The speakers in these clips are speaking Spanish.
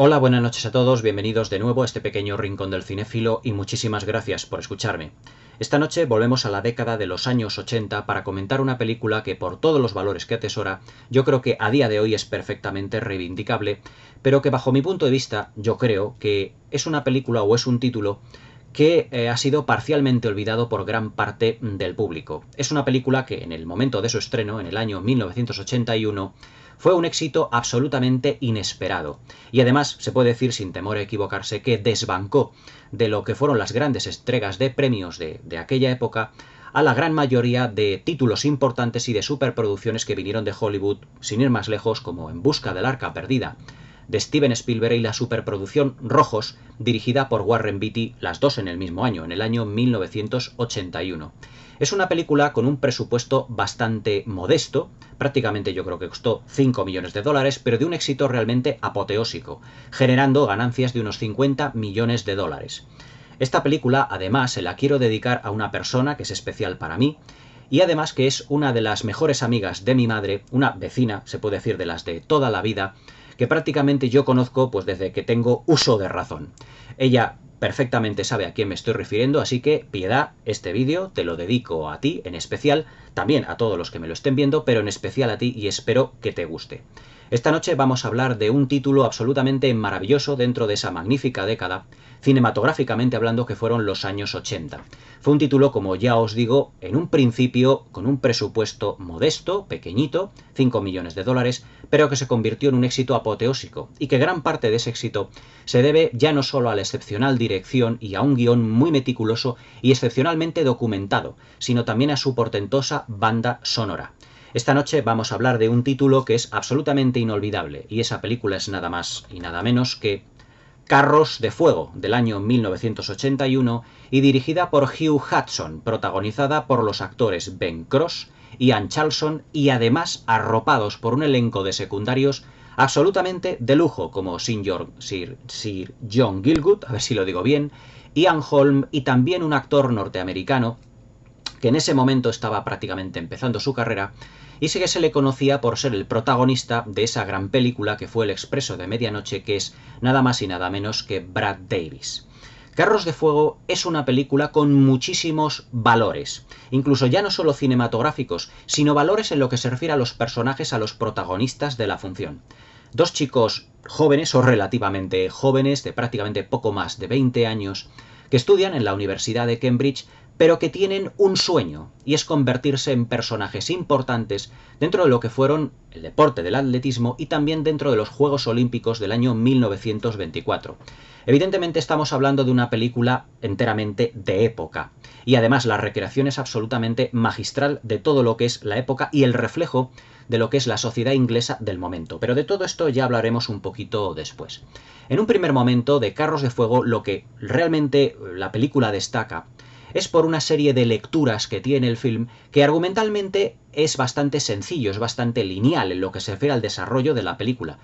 Hola, buenas noches a todos, bienvenidos de nuevo a este pequeño rincón del cinéfilo y muchísimas gracias por escucharme. Esta noche volvemos a la década de los años 80 para comentar una película que por todos los valores que atesora, yo creo que a día de hoy es perfectamente reivindicable, pero que bajo mi punto de vista yo creo que es una película o es un título que ha sido parcialmente olvidado por gran parte del público. Es una película que en el momento de su estreno, en el año 1981, fue un éxito absolutamente inesperado. Y además, se puede decir sin temor a equivocarse, que desbancó de lo que fueron las grandes entregas de premios de aquella época a la gran mayoría de títulos importantes y de superproducciones que vinieron de Hollywood, sin ir más lejos, como En busca del arca perdida, de Steven Spielberg, y la superproducción Rojos, dirigida por Warren Beatty, las dos en el mismo año, en el año 1981. Es una película con un presupuesto bastante modesto, prácticamente yo creo que costó 5 millones de dólares, pero de un éxito realmente apoteósico, generando ganancias de unos 50 millones de dólares. Esta película, además, se la quiero dedicar a una persona que es especial para mí, y además que es una de las mejores amigas de mi madre, una vecina, se puede decir de las de toda la vida, que prácticamente yo conozco pues desde que tengo uso de razón. Ella perfectamente sabe a quién me estoy refiriendo, así que, Piedad, este vídeo te lo dedico a ti en especial, también a todos los que me lo estén viendo, pero en especial a ti, y espero que te guste. Esta noche vamos a hablar de un título absolutamente maravilloso dentro de esa magnífica década, cinematográficamente hablando, que fueron los años 80. Fue un título, como ya os digo, en un principio con un presupuesto modesto, pequeñito, 5 millones de dólares, pero que se convirtió en un éxito apoteósico, y que gran parte de ese éxito se debe ya no solo a la excepcional dirección y a un guión muy meticuloso y excepcionalmente documentado, sino también a su portentosa banda sonora. Esta noche vamos a hablar de un título que es absolutamente inolvidable, y esa película es nada más y nada menos que Carros de Fuego, del año 1981, y dirigida por Hugh Hudson, protagonizada por los actores Ben Cross, Ian Charlson, y además arropados por un elenco de secundarios absolutamente de lujo, como Sir John Gielgud, a ver si lo digo bien, Ian Holm, y también un actor norteamericano que en ese momento estaba prácticamente empezando su carrera y sí que se le conocía por ser el protagonista de esa gran película que fue El Expreso de Medianoche, que es nada más y nada menos que Brad Davis. Carros de Fuego es una película con muchísimos valores, incluso ya no solo cinematográficos, sino valores en lo que se refiere a los personajes, a los protagonistas de la función. Dos chicos jóvenes o relativamente jóvenes, de prácticamente poco más de 20 años, que estudian en la Universidad de Cambridge, pero que tienen un sueño, y es convertirse en personajes importantes dentro de lo que fueron el deporte del atletismo y también dentro de los Juegos Olímpicos del año 1924. Evidentemente estamos hablando de una película enteramente de época, y además la recreación es absolutamente magistral de todo lo que es la época y el reflejo de lo que es la sociedad inglesa del momento. Pero de todo esto ya hablaremos un poquito después. En un primer momento, de Carros de Fuego, lo que realmente la película destaca es por una serie de lecturas que tiene el film, que argumentalmente es bastante sencillo, es bastante lineal en lo que se refiere al desarrollo de la película.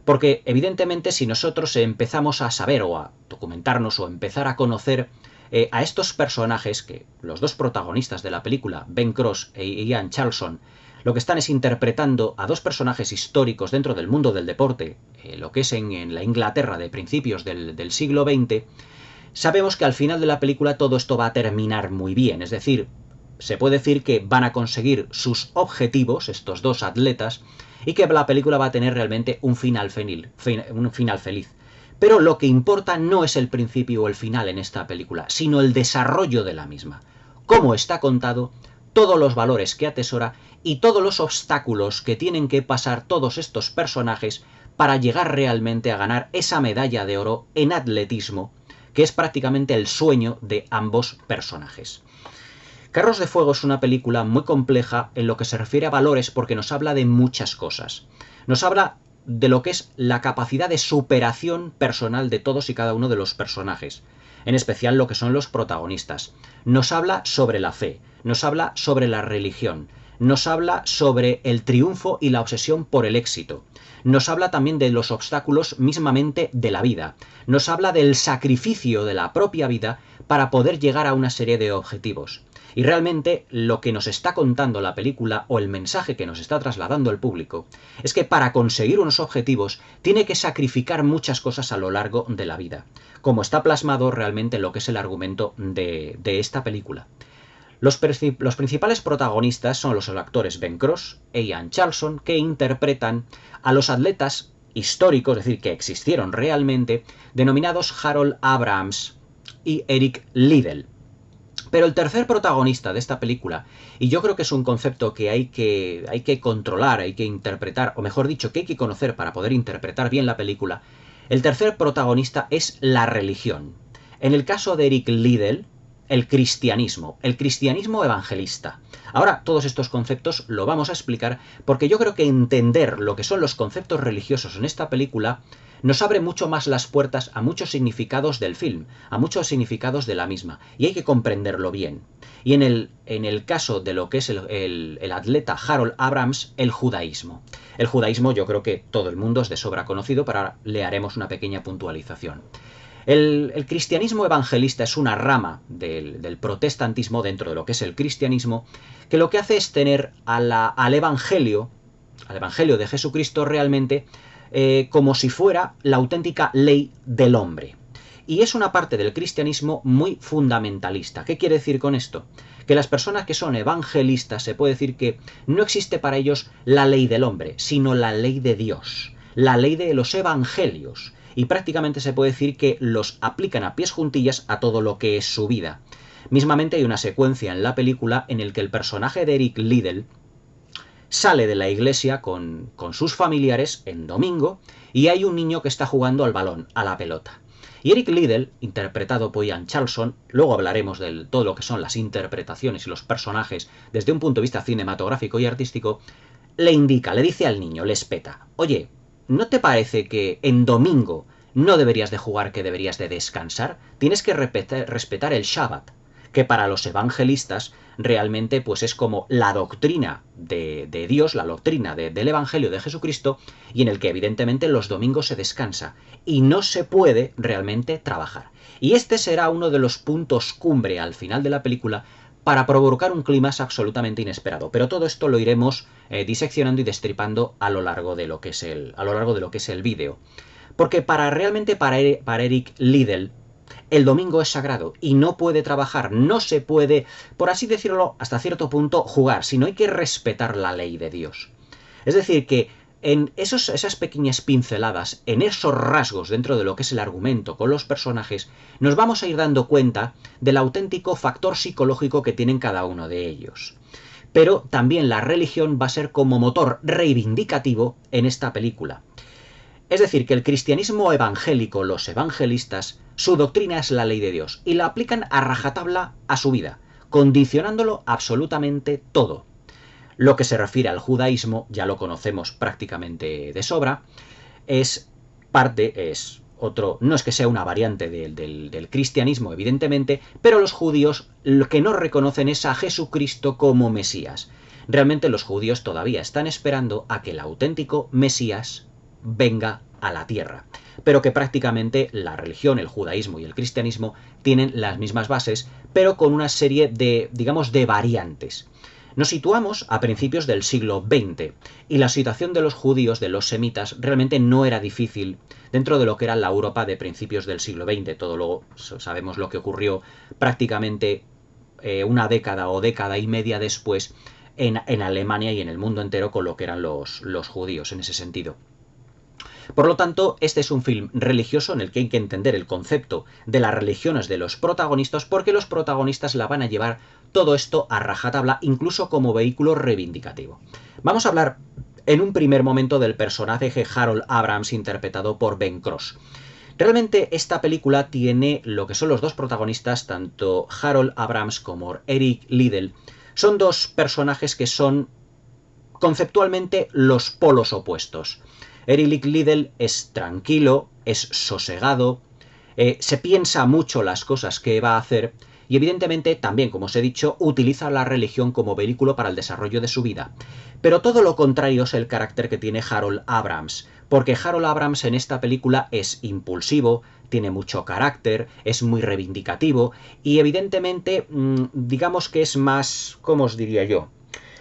Porque evidentemente si nosotros empezamos a saber o a documentarnos o empezar a conocer a estos personajes, que los dos protagonistas de la película, Ben Cross e Ian Charlson, lo que están es interpretando a dos personajes históricos dentro del mundo del deporte, lo que es en la Inglaterra de principios del siglo XX, sabemos que al final de la película todo esto va a terminar muy bien, es decir, se puede decir que van a conseguir sus objetivos, estos dos atletas, y que la película va a tener realmente un final feliz. Pero lo que importa no es el principio o el final en esta película, sino el desarrollo de la misma. Cómo está contado, todos los valores que atesora y todos los obstáculos que tienen que pasar todos estos personajes para llegar realmente a ganar esa medalla de oro en atletismo, que es prácticamente el sueño de ambos personajes. Carros de Fuego es una película muy compleja en lo que se refiere a valores, porque nos habla de muchas cosas. Nos habla de lo que es la capacidad de superación personal de todos y cada uno de los personajes, en especial lo que son los protagonistas. Nos habla sobre la fe, nos habla sobre la religión, nos habla sobre el triunfo y la obsesión por el éxito. Nos habla también de los obstáculos mismamente de la vida. Nos habla del sacrificio de la propia vida para poder llegar a una serie de objetivos. Y realmente lo que nos está contando la película o el mensaje que nos está trasladando el público es que para conseguir unos objetivos tiene que sacrificar muchas cosas a lo largo de la vida, como está plasmado realmente en lo que es el argumento de esta película. Los principales protagonistas son los actores Ben Cross e Ian Charlson, que interpretan a los atletas históricos, es decir, que existieron realmente, denominados Harold Abrahams y Eric Liddell. Pero el tercer protagonista de esta película, y yo creo que es un concepto que hay que controlar, hay que interpretar, o mejor dicho, que hay que conocer para poder interpretar bien la película, el tercer protagonista es la religión. En el caso de Eric Liddell, el cristianismo evangelista. Ahora, todos estos conceptos lo vamos a explicar porque yo creo que entender lo que son los conceptos religiosos en esta película nos abre mucho más las puertas a muchos significados del film, a muchos significados de la misma, y hay que comprenderlo bien. Y en el caso de lo que es el atleta Harold Abrahams, el judaísmo. El judaísmo yo creo que todo el mundo es de sobra conocido, pero ahora le haremos una pequeña puntualización. El cristianismo evangelista es una rama del protestantismo dentro de lo que es el cristianismo, que lo que hace es tener al evangelio de Jesucristo realmente como si fuera la auténtica ley del hombre. Y es una parte del cristianismo muy fundamentalista. ¿Qué quiere decir con esto? Que las personas que son evangelistas se puede decir que no existe para ellos la ley del hombre, sino la ley de Dios, la ley de los evangelios. Y prácticamente se puede decir que los aplican a pies juntillas a todo lo que es su vida. Mismamente hay una secuencia en la película en el que el personaje de Eric Liddell sale de la iglesia con sus familiares en domingo y hay un niño que está jugando al balón, a la pelota. Y Eric Liddell, interpretado por Ian Charlson, luego hablaremos de todo lo que son las interpretaciones y los personajes desde un punto de vista cinematográfico y artístico, le indica, le dice al niño, le espeta, oye, ¿no te parece que en domingo no deberías de jugar, que deberías de descansar? Tienes que respetar el Shabbat, que para los evangelistas realmente pues es como la doctrina de Dios, la doctrina del Evangelio de Jesucristo, y en el que evidentemente los domingos se descansa y no se puede realmente trabajar. Y este será uno de los puntos cumbre al final de la película para provocar un clímax absolutamente inesperado. Pero todo esto lo iremos diseccionando y destripando a lo largo de lo que es el vídeo. Porque realmente para Eric Liddell, el domingo es sagrado y no puede trabajar, no se puede, por así decirlo, hasta cierto punto jugar, sino hay que respetar la ley de Dios. Es decir, que en esas pequeñas pinceladas, en esos rasgos dentro de lo que es el argumento con los personajes, nos vamos a ir dando cuenta del auténtico factor psicológico que tienen cada uno de ellos. Pero también la religión va a ser como motor reivindicativo en esta película. Es decir, que el cristianismo evangélico, los evangelistas, su doctrina es la ley de Dios y la aplican a rajatabla a su vida, condicionándolo absolutamente todo. Lo que se refiere al judaísmo, ya lo conocemos prácticamente de sobra, no es que sea una variante del cristianismo, evidentemente, pero los judíos lo que no reconocen es a Jesucristo como Mesías. Realmente los judíos todavía están esperando a que el auténtico Mesías venga a la tierra, pero que prácticamente la religión, el judaísmo y el cristianismo tienen las mismas bases, pero con una serie de, digamos, de variantes. Nos situamos a principios del siglo XX y la situación de los judíos, de los semitas, realmente no era difícil dentro de lo que era la Europa de principios del siglo XX. Todo luego sabemos lo que ocurrió prácticamente una década o década y media después en Alemania y en el mundo entero con lo que eran los judíos en ese sentido. Por lo tanto, este es un film religioso en el que hay que entender el concepto de las religiones de los protagonistas, porque los protagonistas la van a llevar todo esto a rajatabla, incluso como vehículo reivindicativo. Vamos a hablar en un primer momento del personaje de Harold Abrahams, interpretado por Ben Cross. Realmente esta película tiene lo que son los dos protagonistas, tanto Harold Abrahams como Eric Liddell. Son dos personajes que son conceptualmente los polos opuestos. Eric Liddell es tranquilo, es sosegado, se piensa mucho las cosas que va a hacer y evidentemente también, como os he dicho, utiliza la religión como vehículo para el desarrollo de su vida. Pero todo lo contrario es el carácter que tiene Harold Abrahams, porque Harold Abrams en esta película es impulsivo, tiene mucho carácter, es muy reivindicativo y evidentemente digamos que es más, ¿cómo os diría yo?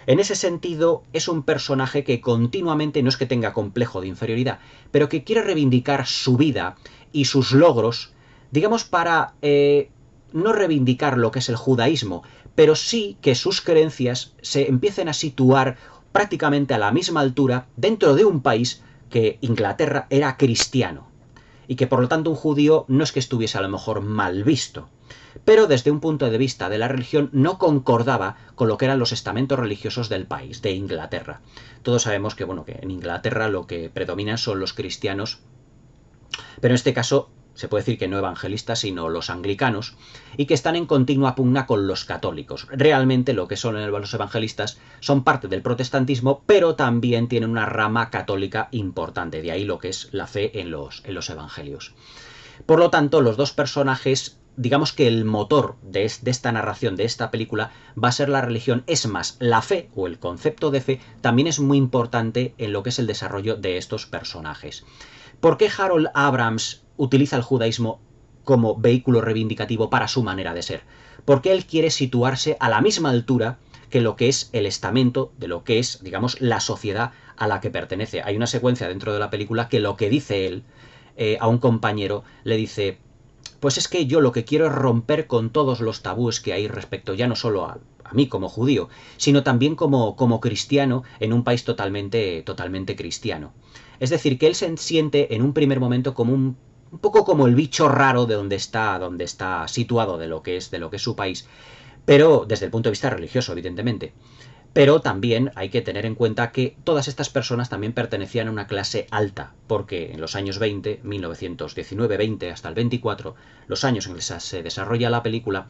En ese sentido, es un personaje que continuamente no es que tenga complejo de inferioridad, pero que quiere reivindicar su vida y sus logros, digamos, para no reivindicar lo que es el judaísmo, pero sí que sus creencias se empiecen a situar prácticamente a la misma altura dentro de un país que Inglaterra era cristiano y que por lo tanto un judío no es que estuviese a lo mejor mal visto, pero desde un punto de vista de la religión no concordaba con lo que eran los estamentos religiosos del país, de Inglaterra. Todos sabemos que, bueno, que en Inglaterra lo que predominan son los cristianos, pero en este caso se puede decir que no evangelistas, sino los anglicanos, y que están en continua pugna con los católicos. Realmente lo que son los evangelistas son parte del protestantismo, pero también tienen una rama católica importante, de ahí lo que es la fe en los evangelios. Por lo tanto, los dos personajes, digamos que el motor de esta narración, de esta película, va a ser la religión. Es más, la fe, o el concepto de fe, también es muy importante en lo que es el desarrollo de estos personajes. ¿Por qué Harold Abrams utiliza el judaísmo como vehículo reivindicativo para su manera de ser? Porque él quiere situarse a la misma altura que lo que es el estamento, de lo que es, digamos, la sociedad a la que pertenece. Hay una secuencia dentro de la película que lo que dice él a un compañero le dice: pues es que yo lo que quiero es romper con todos los tabúes que hay respecto ya no solo a mí como judío, sino también como cristiano en un país totalmente cristiano. Es decir, que él se siente en un primer momento como un poco como el bicho raro de donde está situado, de lo que es su país, pero desde el punto de vista religioso, evidentemente. Pero también hay que tener en cuenta que todas estas personas también pertenecían a una clase alta, porque en los años 20, 1919-20 hasta el 24, los años en que se desarrolla la película,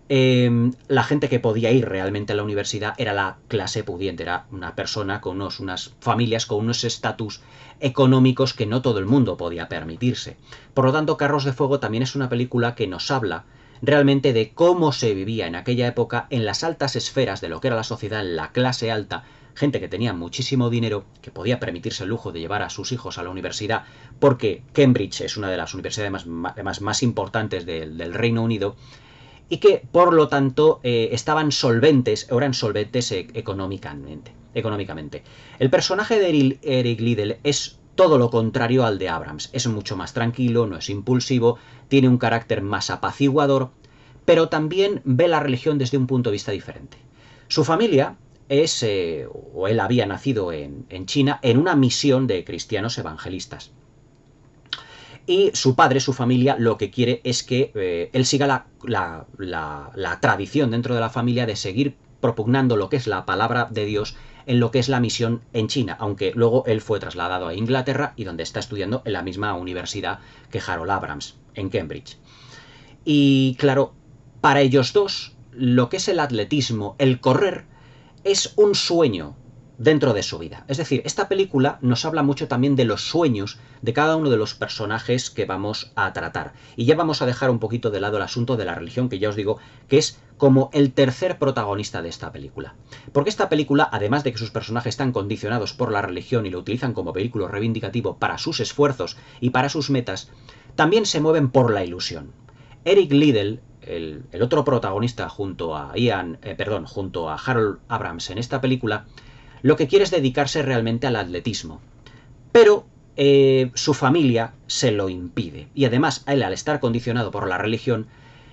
la gente que podía ir realmente a la universidad era la clase pudiente, era una persona con unas familias con unos estatus económicos que no todo el mundo podía permitirse. Por lo tanto, Carros de Fuego también es una película que nos habla realmente de cómo se vivía en aquella época en las altas esferas de lo que era la sociedad, en la clase alta, gente que tenía muchísimo dinero, que podía permitirse el lujo de llevar a sus hijos a la universidad, porque Cambridge es una de las universidades más importantes del Reino Unido, y que por lo tanto eran solventes económicamente. El personaje de Eric Liddell es todo lo contrario al de Abrams. Es mucho más tranquilo, no es impulsivo, tiene un carácter más apaciguador, pero también ve la religión desde un punto de vista diferente. Su familia es, o él había nacido en China, en una misión de cristianos evangelistas. Y su padre, su familia, lo que quiere es que él siga la tradición dentro de la familia de seguir propugnando lo que es la palabra de Dios en lo que es la misión en China, aunque luego él fue trasladado a Inglaterra y donde está estudiando en la misma universidad que Harold Abrams, en Cambridge. Y claro, para ellos dos, lo que es el atletismo, el correr, es un sueño dentro de su vida. Es decir, esta película nos habla mucho también de los sueños de cada uno de los personajes que vamos a tratar. Y ya vamos a dejar un poquito de lado el asunto de la religión, que ya os digo que es como el tercer protagonista de esta película. Porque esta película, además de que sus personajes están condicionados por la religión y lo utilizan como vehículo reivindicativo para sus esfuerzos y para sus metas, también se mueven por la ilusión. Eric Liddell, el otro protagonista junto a Harold Abrams en esta película, lo que quiere es dedicarse realmente al atletismo. Pero su familia se lo impide. Y además, él, al estar condicionado por la religión,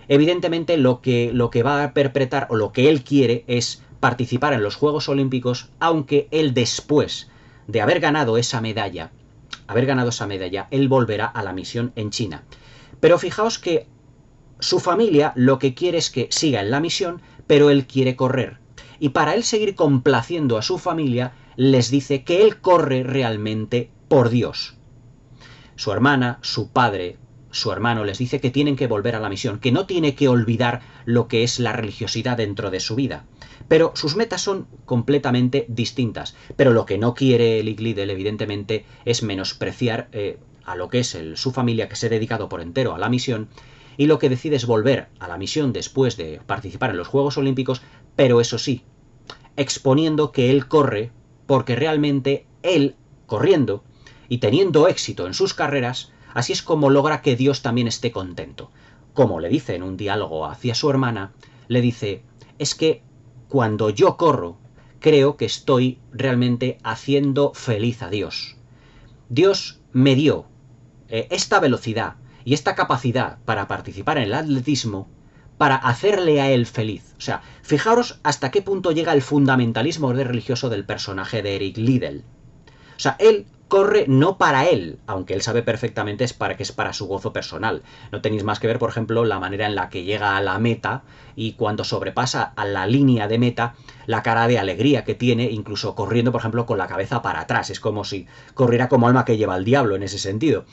evidentemente lo que va a perpetrar, o lo que él quiere, es participar en los Juegos Olímpicos, aunque él, después de haber ganado esa medalla, él volverá a la misión en China. Pero fijaos que su familia lo que quiere es que siga en la misión, pero él quiere correr. Y para él seguir complaciendo a su familia, les dice que él corre realmente por Dios. Su hermana, su padre, su hermano les dice que tienen que volver a la misión, que no tiene que olvidar lo que es la religiosidad dentro de su vida. Pero sus metas son completamente distintas. Pero lo que no quiere Eric Liddell, evidentemente, es menospreciar a lo que es su familia, que se ha dedicado por entero a la misión, y lo que decide es volver a la misión después de participar en los Juegos Olímpicos, pero eso sí, exponiendo que él corre porque realmente él, corriendo, y teniendo éxito en sus carreras, así es como logra que Dios también esté contento. Como le dice en un diálogo hacia su hermana, le dice, es que cuando yo corro, creo que estoy realmente haciendo feliz a Dios. Dios me dio esta velocidad y esta capacidad para participar en el atletismo para hacerle a él feliz. O sea, fijaros hasta qué punto llega el fundamentalismo religioso del personaje de Eric Liddell. O sea, él corre no para él, aunque él sabe perfectamente que es para su gozo personal. No tenéis más que ver, por ejemplo, la manera en la que llega a la meta y cuando sobrepasa a la línea de meta, la cara de alegría que tiene, incluso corriendo, por ejemplo, con la cabeza para atrás. Es como si corriera como alma que lleva al diablo en ese sentido.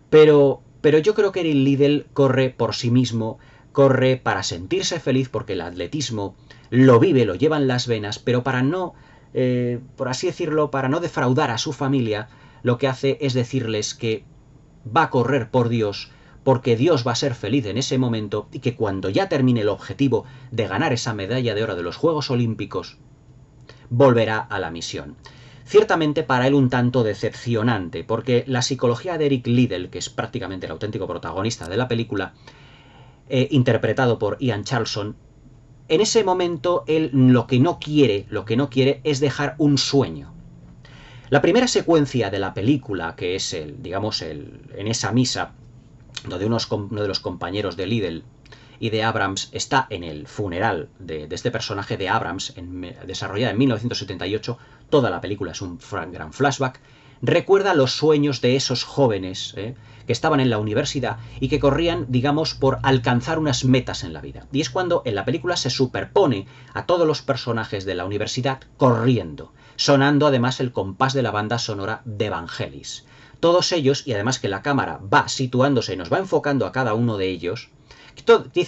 Pero yo creo que Eric Liddell corre por sí mismo, corre para sentirse feliz porque el atletismo lo vive, lo lleva en las venas, pero para no, por así decirlo, para no defraudar a su familia, lo que hace es decirles que va a correr por Dios, porque Dios va a ser feliz en ese momento y que cuando ya termine el objetivo de ganar esa medalla de oro de los Juegos Olímpicos, volverá a la misión. Ciertamente para él un tanto decepcionante, porque la psicología de Eric Liddell, que es prácticamente el auténtico protagonista de la película, interpretado por Ian Charleson, en ese momento él lo que no quiere es dejar un sueño. La primera secuencia de la película, que es en esa misa, donde uno de los compañeros de Liddell y de Abrams está en el funeral de este personaje de Abrams, desarrollada en 1978, toda la película es un gran flashback, recuerda los sueños de esos jóvenes que estaban en la universidad y que corrían, digamos, por alcanzar unas metas en la vida. Y es cuando en la película se superpone a todos los personajes de la universidad corriendo, sonando además el compás de la banda sonora de Vangelis. Todos ellos, y además que la cámara va situándose y nos va enfocando a cada uno de ellos,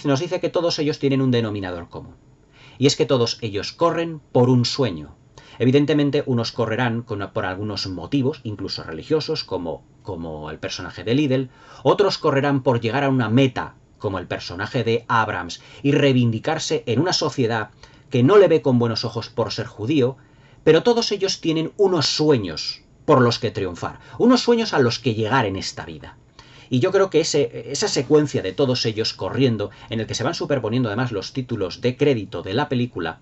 nos dice que todos ellos tienen un denominador común. Y es que todos ellos corren por un sueño. Evidentemente, unos correrán por algunos motivos, incluso religiosos, como el personaje de Liddell. Otros correrán por llegar a una meta, como el personaje de Abrams, y reivindicarse en una sociedad que no le ve con buenos ojos por ser judío, pero todos ellos tienen unos sueños por los que triunfar, unos sueños a los que llegar en esta vida. Y yo creo que esa secuencia de todos ellos corriendo, en el que se van superponiendo además los títulos de crédito de la película,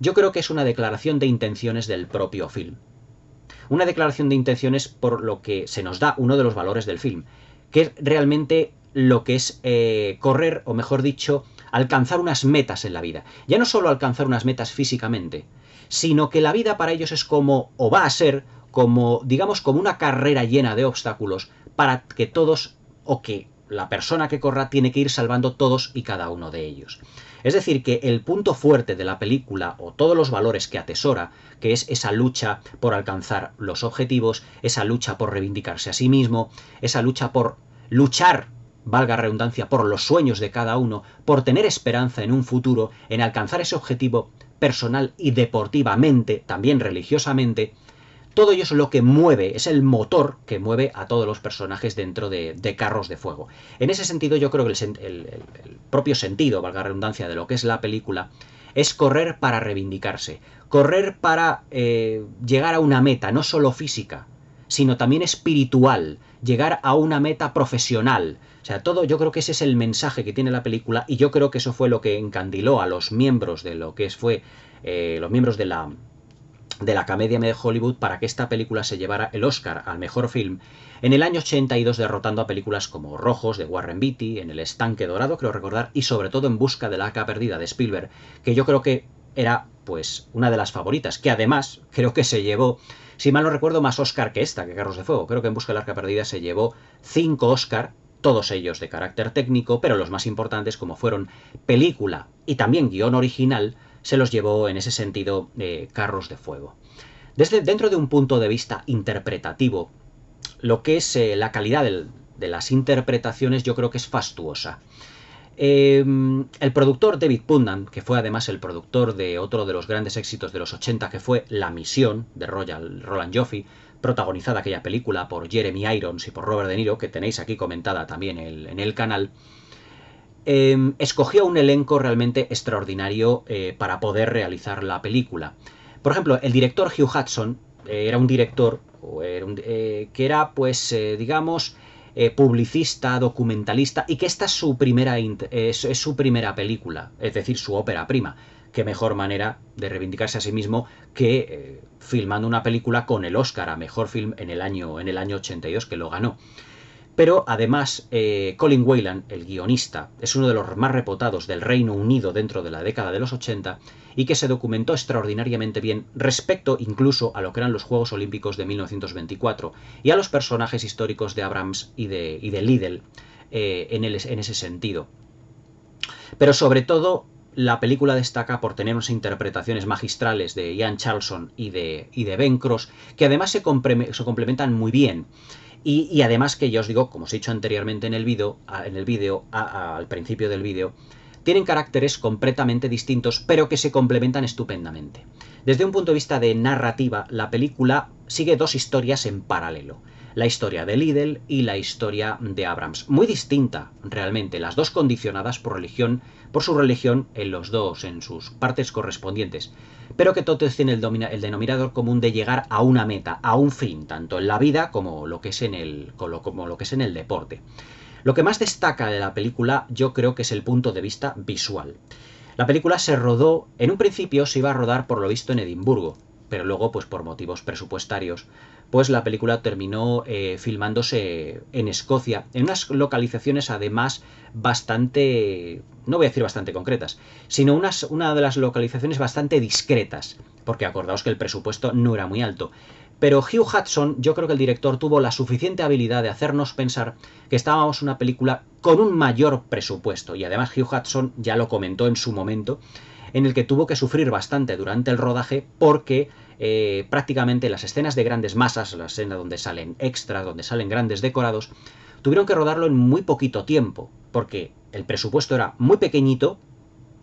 yo creo que es una declaración de intenciones del propio film. Una declaración de intenciones por lo que se nos da uno de los valores del film, que es realmente lo que es correr, o mejor dicho, alcanzar unas metas en la vida. Ya no solo alcanzar unas metas físicamente, sino que la vida para ellos es como, o va a ser, como, digamos, como una carrera llena de obstáculos para que todos, o que la persona que corra tiene que ir salvando todos y cada uno de ellos. Es decir, que el punto fuerte de la película, o todos los valores que atesora, que es esa lucha por alcanzar los objetivos, esa lucha por reivindicarse a sí mismo, esa lucha por luchar, valga redundancia, por los sueños de cada uno, por tener esperanza en un futuro, en alcanzar ese objetivo personal y deportivamente, también religiosamente, todo ello es lo que mueve, es el motor que mueve a todos los personajes dentro de Carros de Fuego. En ese sentido, yo creo que el propio sentido, valga la redundancia, de lo que es la película, es correr para reivindicarse, correr para llegar a una meta, no solo física, sino también espiritual, llegar a una meta profesional. O sea, yo creo que ese es el mensaje que tiene la película, y yo creo que eso fue lo que encandiló a los miembros de lo que fue los miembros de la Academia de Hollywood para que esta película se llevara el Oscar al mejor film en el año 82, derrotando a películas como Rojos de Warren Beatty, En el estanque dorado, creo recordar, y sobre todo En busca de la arca perdida de Spielberg, que yo creo que era pues una de las favoritas, que además creo que se llevó, si mal no recuerdo, más Oscar que esta, que Carros de Fuego. Creo que En busca de la arca perdida se llevó 5 Oscar, todos ellos de carácter técnico, pero los más importantes, como fueron película y también guión original, se los llevó en ese sentido Carros de Fuego. Dentro de un punto de vista interpretativo, lo que es la calidad de las interpretaciones, yo creo que es fastuosa. El productor David Putnam, que fue además el productor de otro de los grandes éxitos de los 80, que fue La misión, de Roland Joffé, protagonizada aquella película por Jeremy Irons y por Robert De Niro, que tenéis aquí comentada también en el canal, escogió un elenco realmente extraordinario para poder realizar la película. Por ejemplo, el director Hugh Hudson era un director que era, pues, digamos, publicista, documentalista, y que esta es es su primera película, es decir, su ópera prima. Qué mejor manera de reivindicarse a sí mismo que filmando una película con el Oscar a Mejor Film en el año 82, que lo ganó. Pero además, Colin Whelan, el guionista, es uno de los más reputados del Reino Unido dentro de la década de los 80 y que se documentó extraordinariamente bien respecto incluso a lo que eran los Juegos Olímpicos de 1924 y a los personajes históricos de Abrams y de Liddell en ese sentido. Pero sobre todo, la película destaca por tener unas interpretaciones magistrales de Ian Charlson y de Ben Cross, que además se complementan muy bien. Y además que ya os digo, como os he dicho anteriormente en el vídeo, al principio del vídeo, tienen caracteres completamente distintos, pero que se complementan estupendamente. Desde un punto de vista de narrativa, la película sigue dos historias en paralelo. La historia de Liddell y la historia de Abrams. Muy distinta, realmente, las dos condicionadas por su religión en sus partes correspondientes, pero que todos tienen el denominador común de llegar a una meta, a un fin, tanto en la vida como lo que es en el deporte. Lo que más destaca de la película, yo creo que es el punto de vista visual. La película se rodó, en un principio se iba a rodar por lo visto en Edimburgo, pero luego, pues por motivos presupuestarios, pues la película terminó filmándose en Escocia, en unas localizaciones además bastante, no voy a decir bastante concretas, sino una de las localizaciones bastante discretas, porque acordaos que el presupuesto no era muy alto. Pero Hugh Hudson, yo creo que el director tuvo la suficiente habilidad de hacernos pensar que estábamos en una película con un mayor presupuesto, y además Hugh Hudson ya lo comentó en su momento, en el que tuvo que sufrir bastante durante el rodaje porque prácticamente las escenas de grandes masas, la escena donde salen extras, donde salen grandes decorados, tuvieron que rodarlo en muy poquito tiempo, porque el presupuesto era muy pequeñito.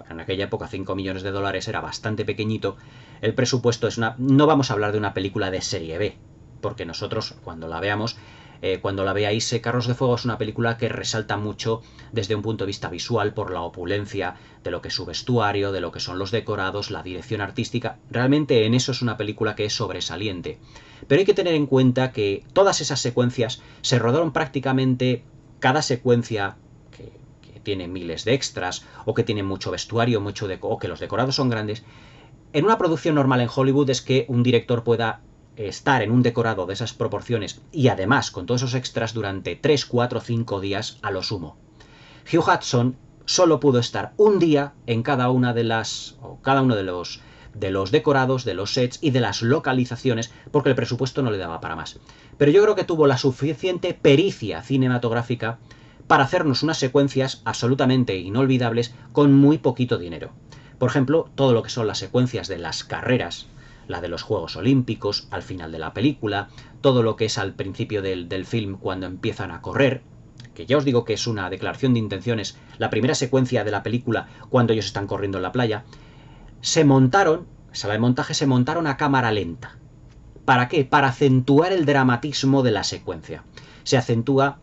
En aquella época 5 millones de dólares era bastante pequeñito. El presupuesto no vamos a hablar de una película de serie B, porque nosotros cuando la veamos, cuando la veáis, Carros de Fuego es una película que resalta mucho desde un punto de vista visual por la opulencia de lo que es su vestuario, de lo que son los decorados, la dirección artística. Realmente en eso es una película que es sobresaliente. Pero hay que tener en cuenta que todas esas secuencias se rodaron prácticamente cada secuencia que tiene miles de extras o que tiene mucho vestuario, o que los decorados son grandes. En una producción normal en Hollywood es que un director pueda estar en un decorado de esas proporciones y además con todos esos extras durante 3, 4, 5 días a lo sumo. Hugh Hudson solo pudo estar un día en cada uno de los decorados, de los sets y de las localizaciones, porque el presupuesto no le daba para más. Pero yo creo que tuvo la suficiente pericia cinematográfica para hacernos unas secuencias absolutamente inolvidables con muy poquito dinero. Por ejemplo, todo lo que son las secuencias de las carreras, la de los Juegos Olímpicos, al final de la película, todo lo que es al principio del film cuando empiezan a correr, que ya os digo que es una declaración de intenciones, la primera secuencia de la película cuando ellos están corriendo en la playa, sala de montaje se montaron a cámara lenta. ¿Para qué? Para acentuar el dramatismo de la secuencia. Se acentúa,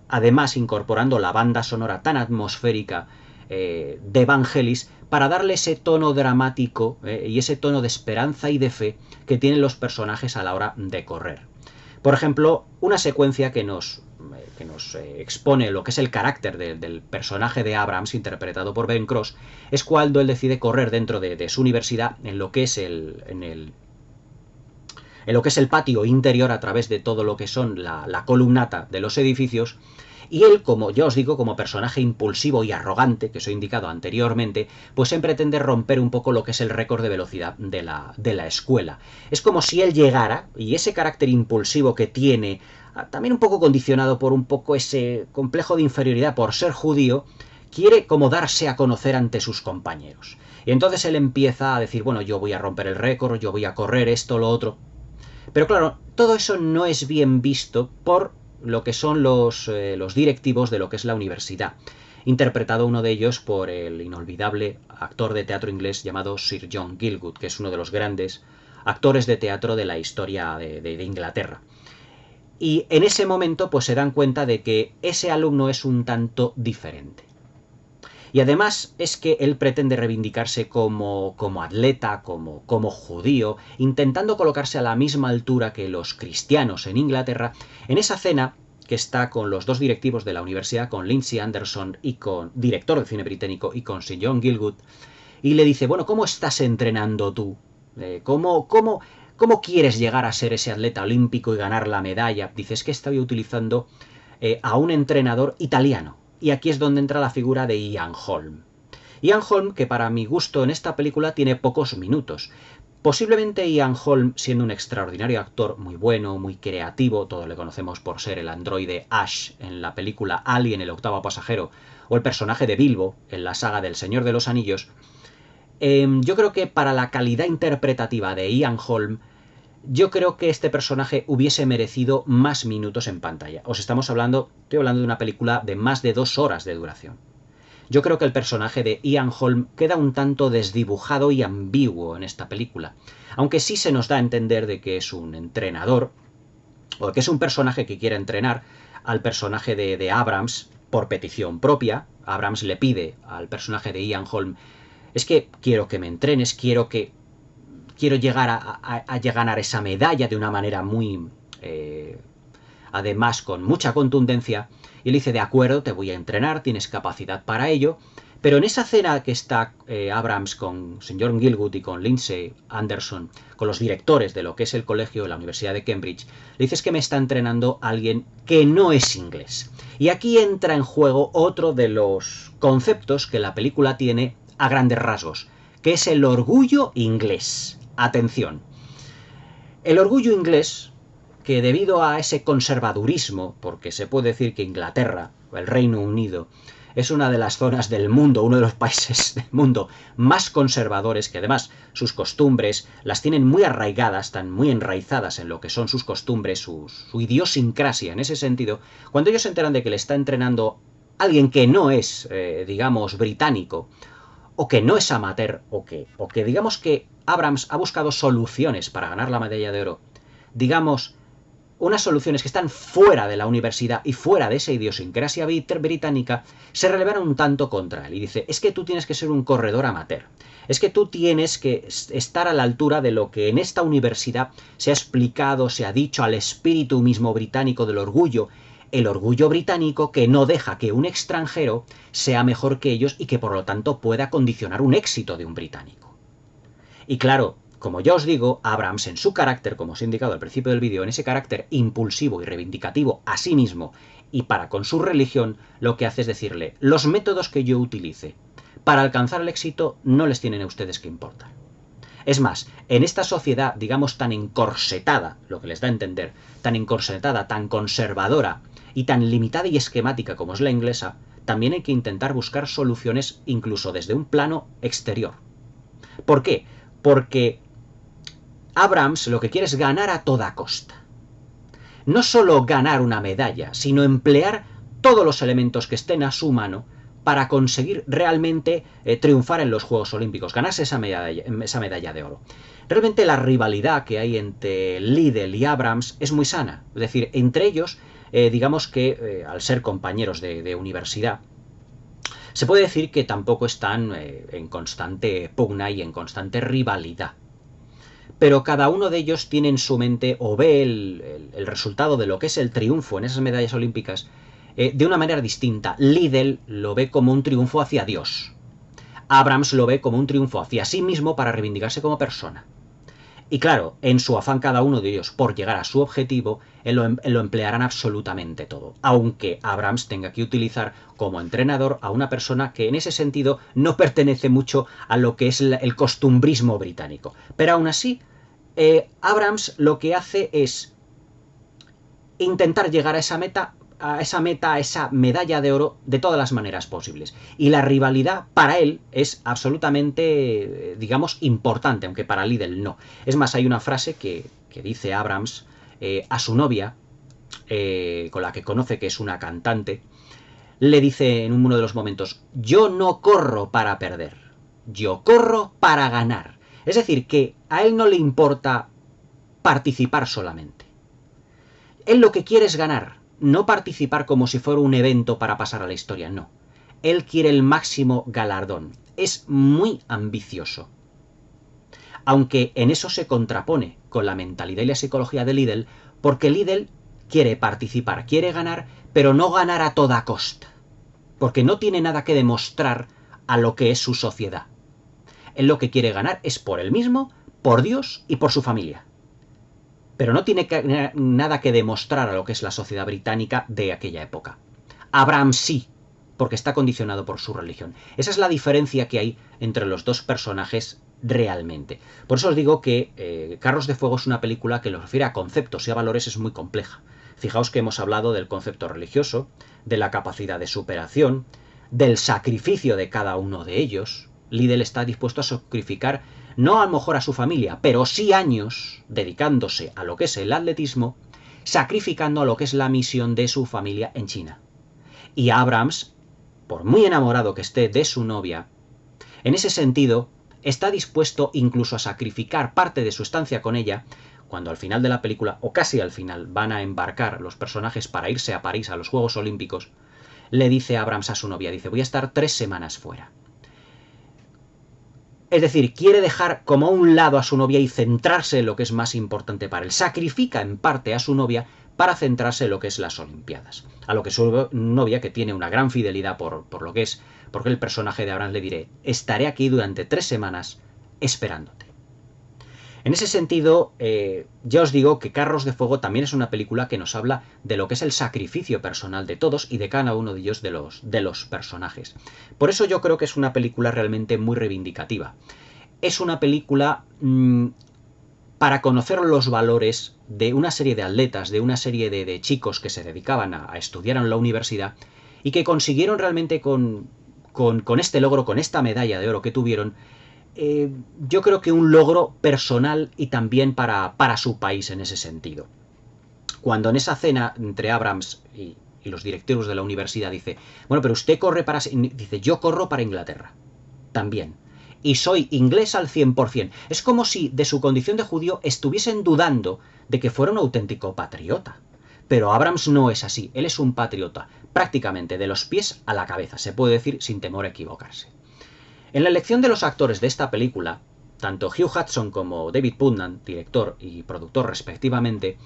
además, incorporando la banda sonora tan atmosférica de Vangelis para darle ese tono dramático y ese tono de esperanza y de fe que tienen los personajes a la hora de correr. Por ejemplo, una secuencia que nos expone lo que es el carácter del personaje de Abrams, interpretado por Ben Cross, es cuando él decide correr dentro de su universidad en lo que es el patio interior a través de todo lo que son la columnata de los edificios. Y él, como ya os digo, como personaje impulsivo y arrogante, que os he indicado anteriormente, pues siempre pretende romper un poco lo que es el récord de velocidad de la escuela. Es como si él llegara, y ese carácter impulsivo que tiene, también un poco condicionado por un poco ese complejo de inferioridad por ser judío, quiere como darse a conocer ante sus compañeros. Y entonces él empieza a decir, bueno, yo voy a romper el récord, yo voy a correr esto, lo otro. Pero claro, todo eso no es bien visto por lo que son los directivos de lo que es la universidad, interpretado uno de ellos por el inolvidable actor de teatro inglés llamado Sir John Gielgud, que es uno de los grandes actores de teatro de la historia de Inglaterra. Y en ese momento pues se dan cuenta de que ese alumno es un tanto diferente. Y además es que él pretende reivindicarse como atleta, como judío, intentando colocarse a la misma altura que los cristianos en Inglaterra, en esa cena que está con los dos directivos de la universidad, con Lindsay Anderson y con director de cine británico y con Sir John Gielgud, y le dice, bueno, ¿cómo estás entrenando tú? ¿Cómo quieres llegar a ser ese atleta olímpico y ganar la medalla? Dice, es que estoy utilizando a un entrenador italiano. Y aquí es donde entra la figura de Ian Holm. Ian Holm, que para mi gusto en esta película tiene pocos minutos. Posiblemente Ian Holm, siendo un extraordinario actor, muy bueno, muy creativo, todos le conocemos por ser el androide Ash en la película Alien, el octavo pasajero, o el personaje de Bilbo en la saga del Señor de los Anillos, yo creo que para la calidad interpretativa de Ian Holm, yo creo que este personaje hubiese merecido más minutos en pantalla. Estoy hablando de una película de más de 2 horas de duración. Yo creo que el personaje de Ian Holm queda un tanto desdibujado y ambiguo en esta película, aunque sí se nos da a entender de que es un entrenador, o que es un personaje que quiere entrenar al personaje de Abrams por petición propia. Abrams le pide al personaje de Ian Holm, es que quiero que me entrenes, quiero llegar a ganar esa medalla de una manera muy... además con mucha contundencia, y le dice, de acuerdo, te voy a entrenar, tienes capacidad para ello, pero en esa cena que está Abrams con Sir Gielgud y con Lindsay Anderson, con los directores de lo que es el colegio de la Universidad de Cambridge, le dices que me está entrenando alguien que no es inglés. Y aquí entra en juego otro de los conceptos que la película tiene a grandes rasgos, que es el orgullo inglés. Atención. El orgullo inglés, que debido a ese conservadurismo, porque se puede decir que Inglaterra, o el Reino Unido, es una de las zonas del mundo, uno de los países del mundo más conservadores, que además sus costumbres las tienen muy arraigadas, están muy enraizadas en lo que son sus costumbres, su idiosincrasia en ese sentido. Cuando ellos se enteran de que le está entrenando alguien que no es, digamos, británico, o que no es amateur, o que digamos que Abrams ha buscado soluciones para ganar la medalla de oro, digamos, unas soluciones que están fuera de la universidad y fuera de esa idiosincrasia británica, se relevan un tanto contra él y dice, es que tú tienes que ser un corredor amateur, es que tú tienes que estar a la altura de lo que en esta universidad se ha explicado, se ha dicho al espíritu mismo británico del orgullo, el orgullo británico que no deja que un extranjero sea mejor que ellos y que por lo tanto pueda condicionar un éxito de un británico. Y claro, como ya os digo, Abrams en su carácter, como os he indicado al principio del vídeo, en ese carácter impulsivo y reivindicativo a sí mismo y para con su religión, lo que hace es decirle, los métodos que yo utilice para alcanzar el éxito no les tienen a ustedes que importar. Es más, en esta sociedad, digamos, tan encorsetada, lo que les da a entender, tan encorsetada, tan conservadora y tan limitada y esquemática como es la inglesa, también hay que intentar buscar soluciones incluso desde un plano exterior. ¿Por qué? Porque Abrams lo que quiere es ganar a toda costa. No solo ganar una medalla, sino emplear todos los elementos que estén a su mano para conseguir realmente triunfar en los Juegos Olímpicos, ganarse esa medalla de oro. Realmente la rivalidad que hay entre Liddell y Abrams es muy sana. Es decir, entre ellos, digamos que al ser compañeros de universidad, se puede decir que tampoco están en constante pugna y en constante rivalidad. Pero cada uno de ellos tiene en su mente o ve el resultado de lo que es el triunfo en esas medallas olímpicas de una manera distinta. Liddell lo ve como un triunfo hacia Dios. Abrams lo ve como un triunfo hacia sí mismo para reivindicarse como persona. Y claro, en su afán cada uno de ellos por llegar a su objetivo, lo emplearán absolutamente todo. Aunque Abrams tenga que utilizar como entrenador a una persona que en ese sentido no pertenece mucho a lo que es el costumbrismo británico. Pero aún así, Abrams lo que hace es intentar llegar a esa meta, a esa medalla de oro de todas las maneras posibles. Y la rivalidad para él es absolutamente, digamos, importante, aunque para Liddell no. Es más, hay una frase que dice Abrams a su novia, con la que conoce que es una cantante, le dice en uno de los momentos, yo no corro para perder, yo corro para ganar. Es decir, que a él no le importa participar solamente. Él lo que quiere es ganar. No participar como si fuera un evento para pasar a la historia, no. Él quiere el máximo galardón. Es muy ambicioso. Aunque en eso se contrapone con la mentalidad y la psicología de Liddell, porque Liddell quiere participar, quiere ganar, pero no ganar a toda costa. Porque no tiene nada que demostrar a lo que es su sociedad. Él lo que quiere ganar es por él mismo, por Dios y por su familia. Pero no tiene nada que demostrar a lo que es la sociedad británica de aquella época. Abraham sí, porque está condicionado por su religión. Esa es la diferencia que hay entre los dos personajes realmente. Por eso os digo que Carros de Fuego es una película que, lo refiere a conceptos y a valores, es muy compleja. Fijaos que hemos hablado del concepto religioso, de la capacidad de superación, del sacrificio de cada uno de ellos. Liddell está dispuesto a sacrificar, no a lo mejor a su familia, pero sí años dedicándose a lo que es el atletismo, sacrificando a lo que es la misión de su familia en China. Y Abrams, por muy enamorado que esté de su novia, en ese sentido está dispuesto incluso a sacrificar parte de su estancia con ella, cuando al final de la película, o casi al final, van a embarcar los personajes para irse a París a los Juegos Olímpicos, le dice Abrams a su novia, dice, voy a estar 3 semanas fuera. Es decir, quiere dejar como a un lado a su novia y centrarse en lo que es más importante para él. Sacrifica en parte a su novia para centrarse en lo que es las Olimpiadas. A lo que su novia, que tiene una gran fidelidad por lo que es, porque el personaje de Abrams le diré, estaré aquí durante 3 semanas esperándote. En ese sentido, ya os digo que Carros de Fuego también es una película que nos habla de lo que es el sacrificio personal de todos y de cada uno de ellos de los personajes. Por eso yo creo que es una película realmente muy reivindicativa. Es una película para conocer los valores de una serie de atletas, de una serie de chicos que se dedicaban a estudiar en la universidad y que consiguieron realmente con este logro, con esta medalla de oro que tuvieron, yo creo que un logro personal y también para su país en ese sentido. Cuando en esa cena entre Abrams y los directivos de la universidad dice, bueno, pero usted corre para... Dice, yo corro para Inglaterra. También. Y soy inglés al 100%. Es como si de su condición de judío estuviesen dudando de que fuera un auténtico patriota. Pero Abrams no es así. Él es un patriota, prácticamente de los pies a la cabeza, se puede decir sin temor a equivocarse. En la elección de los actores de esta película, tanto Hugh Hudson como David Putnam, director y productor respectivamente,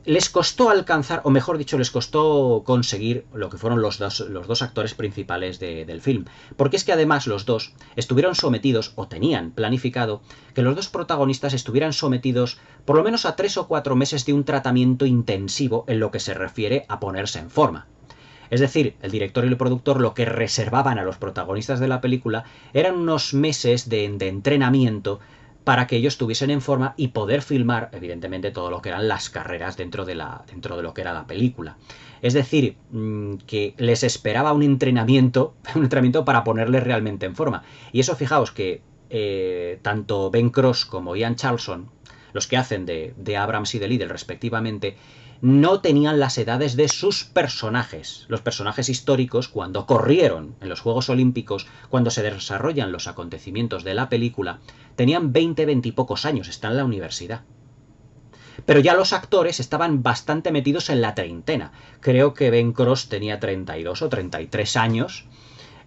les costó alcanzar, o mejor dicho, les costó conseguir lo que fueron los dos actores principales del film. Porque es que además los dos estuvieron sometidos, o tenían planificado, que los dos protagonistas estuvieran sometidos por lo menos a 3 o 4 meses de un tratamiento intensivo en lo que se refiere a ponerse en forma. Es decir, el director y el productor lo que reservaban a los protagonistas de la película eran unos meses de entrenamiento para que ellos estuviesen en forma y poder filmar, evidentemente, todo lo que eran las carreras dentro de lo que era la película. Es decir, que les esperaba un entrenamiento para ponerles realmente en forma. Y eso, fijaos que tanto Ben Cross como Ian Charlson, los que hacen de Abrams y de Liddell respectivamente, no tenían las edades de sus personajes. Los personajes históricos, cuando corrieron en los Juegos Olímpicos, cuando se desarrollan los acontecimientos de la película, tenían 20 y pocos años, están en la universidad. Pero ya los actores estaban bastante metidos en la treintena. Creo que Ben Cross tenía 32 o 33 años.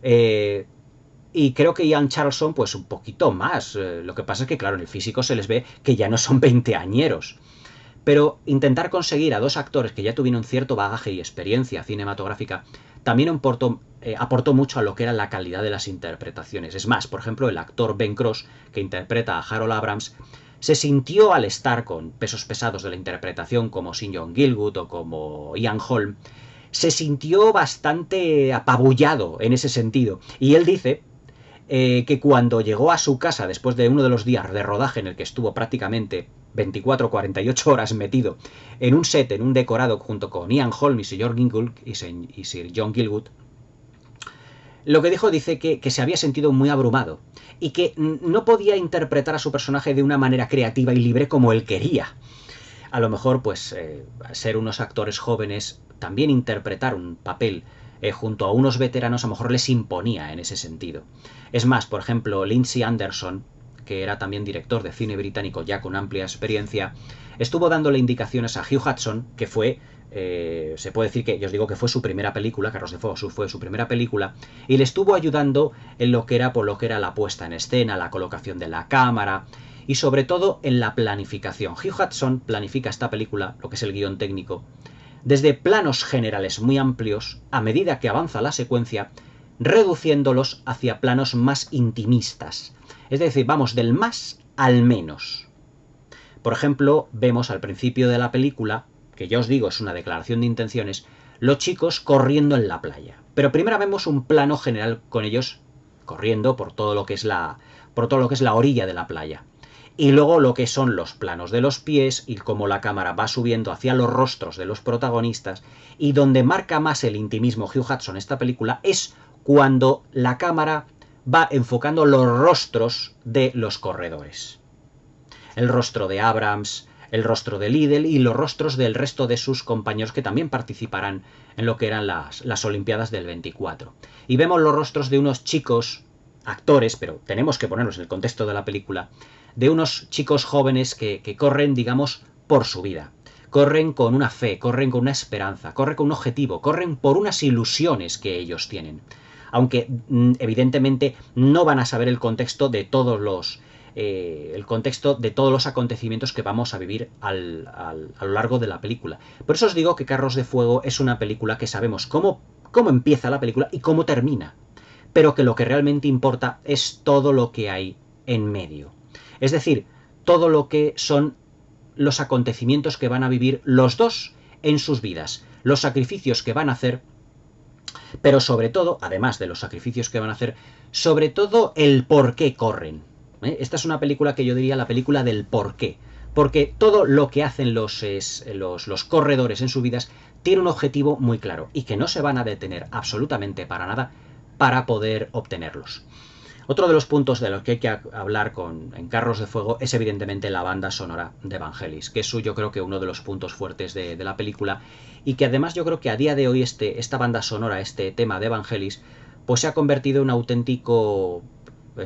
Y creo que Ian Charlson, pues un poquito más. Lo que pasa es que, claro, en el físico se les ve que ya no son veinteañeros. Pero intentar conseguir a dos actores que ya tuvieron cierto bagaje y experiencia cinematográfica también aportó mucho a lo que era la calidad de las interpretaciones. Es más, por ejemplo, el actor Ben Cross, que interpreta a Harold Abrams, se sintió, al estar con pesos pesados de la interpretación como Sir John Gielgud o como Ian Holm, se sintió bastante apabullado en ese sentido. Y él dice que cuando llegó a su casa después de uno de los días de rodaje en el que estuvo prácticamente 24 o 48 horas metido en un set, en un decorado junto con Ian Holm y Sir John Gielgud, lo que dice que se había sentido muy abrumado y que no podía interpretar a su personaje de una manera creativa y libre como él quería. A lo mejor, pues, ser unos actores jóvenes, también interpretar un papel junto a unos veteranos a lo mejor les imponía en ese sentido. Es más, por ejemplo, Lindsay Anderson, que era también director de cine británico ya con amplia experiencia, estuvo dándole indicaciones a Hugh Hudson, que fue se puede decir que, yo os digo que fue su primera película, Carros de Fuego fue su primera película, y le estuvo ayudando en lo que era la puesta en escena, la colocación de la cámara, y sobre todo en la planificación. Hugh Hudson planifica esta película, lo que es el guión técnico, desde planos generales muy amplios, a medida que avanza la secuencia, reduciéndolos hacia planos más intimistas. Es decir, vamos del más al menos. Por ejemplo, vemos al principio de la película, que ya os digo es una declaración de intenciones, los chicos corriendo en la playa. Pero primero vemos un plano general con ellos corriendo por todo lo que es la orilla de la playa. Y luego lo que son los planos de los pies y cómo la cámara va subiendo hacia los rostros de los protagonistas. Y donde marca más el intimismo Hugh Hudson en esta película es cuando la cámara va enfocando los rostros de los corredores. El rostro de Abrams, el rostro de Liddell y los rostros del resto de sus compañeros que también participarán en lo que eran las Olimpiadas del 24. Y vemos los rostros de unos chicos, actores, pero tenemos que ponernos en el contexto de la película, de unos chicos jóvenes que corren, digamos, por su vida. Corren con una fe, corren con una esperanza, corren con un objetivo, corren por unas ilusiones que ellos tienen. Aunque evidentemente no van a saber el contexto de todos los acontecimientos que vamos a vivir a lo largo de la película. Por eso os digo que Carros de Fuego es una película que sabemos cómo empieza la película y cómo termina, pero que lo que realmente importa es todo lo que hay en medio. Es decir, todo lo que son los acontecimientos que van a vivir los dos en sus vidas, los sacrificios que van a hacer, pero sobre todo, además de los sacrificios que van a hacer, sobre todo el por qué corren. Esta es una película que yo diría la película del por qué. Porque todo lo que hacen los corredores en sus vidas tiene un objetivo muy claro y que no se van a detener absolutamente para nada para poder obtenerlos. Otro de los puntos de los que hay que hablar en Carros de Fuego es evidentemente la banda sonora de Vangelis, que es yo creo que uno de los puntos fuertes de la película y que además yo creo que a día de hoy esta banda sonora, este tema de Vangelis, pues se ha convertido en un